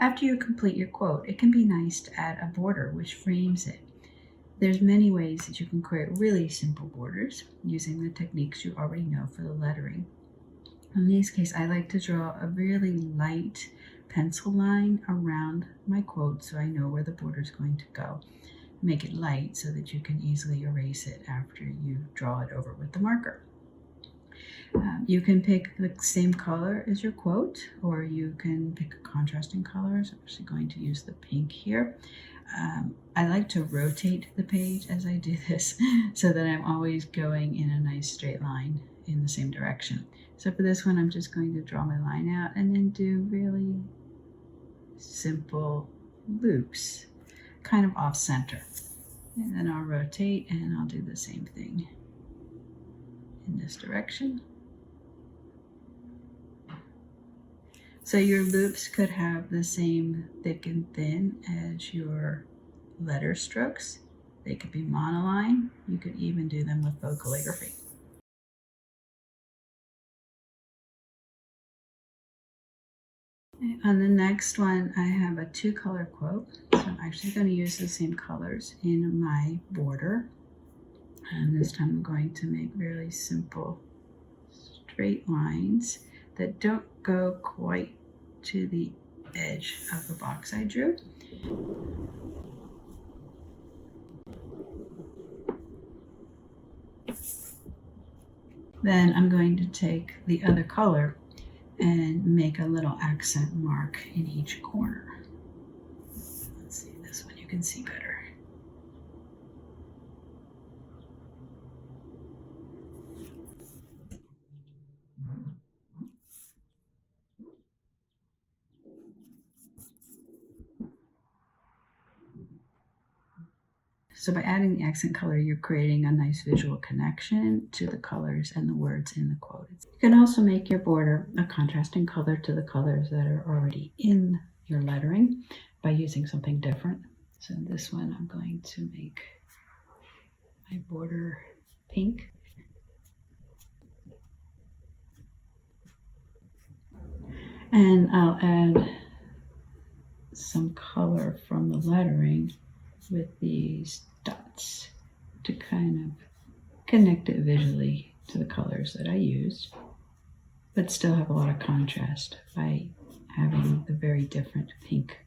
After you complete your quote, it can be nice to add a border which frames it. There's many ways that you can create really simple borders using the techniques you already know for the lettering. In this case, I like to draw a really light pencil line around my quote so I know where the border is going to go. Make it light so that you can easily erase it after you draw it over with the marker. You can pick the same color as your quote, or you can pick a contrasting color. So I'm actually going to use the pink here. I like to rotate the page as I do this so that I'm always going in a nice straight line in the same direction. So for this one, I'm just going to draw my line out and then do really simple loops, kind of off center. And then I'll rotate and I'll do the same thing in this direction. So your loops could have the same thick and thin as your letter strokes. They could be monoline. You could even do them with faux calligraphy. On the next one, I have a 2-color quote. So I'm actually going to use the same colors in my border. And this time I'm going to make really simple straight lines that don't go quite to the edge of the box I drew. Then I'm going to take the other color and make a little accent mark in each corner. Let's see, this one you can see better. So by adding the accent color, you're creating a nice visual connection to the colors and the words in the quote. You can also make your border a contrasting color to the colors that are already in your lettering by using something different. So in this one, I'm going to make my border pink. And I'll add some color from the lettering with these dots to kind of connect it visually to the colors that I used, but still have a lot of contrast by having the very different pink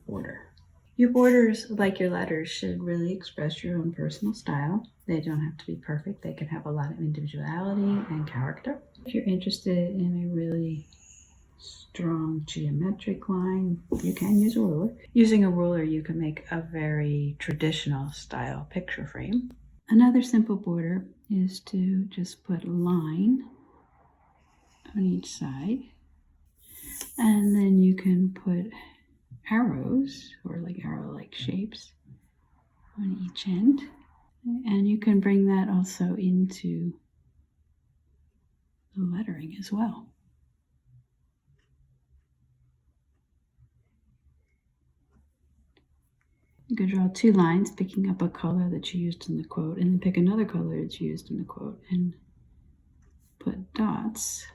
border. Your borders, like your letters, should really express your own personal style. They don't have to be perfect. They can have a lot of individuality and character. If you're interested in a really strong geometric line, you can use a ruler. Using a ruler, you can make a very traditional style picture frame. Another simple border is to just put a line on each side, and then you can put arrows or like arrow-like shapes on each end, and you can bring that also into the lettering as well. You can draw 2 lines, picking up a color that you used in the quote, and then pick another color that's used in the quote, and put dots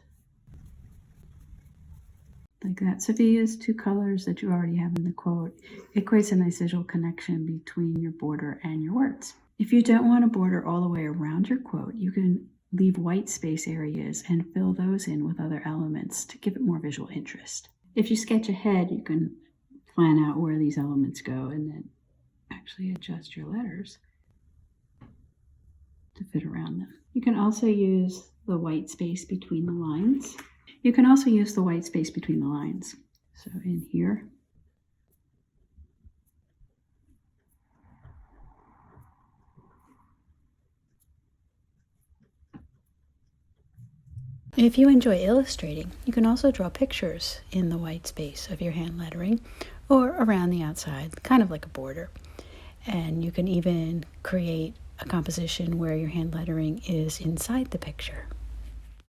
like that. So if you use 2 colors that you already have in the quote, it creates a nice visual connection between your border and your words. If you don't want a border all the way around your quote, you can leave white space areas and fill those in with other elements to give it more visual interest. If you sketch ahead, you can plan out where these elements go and then actually adjust your letters to fit around them. You can also use the white space between the lines. So in here, if you enjoy illustrating, you can also draw pictures in the white space of your hand lettering or around the outside, kind of like a border. And you can even create a composition where your hand lettering is inside the picture.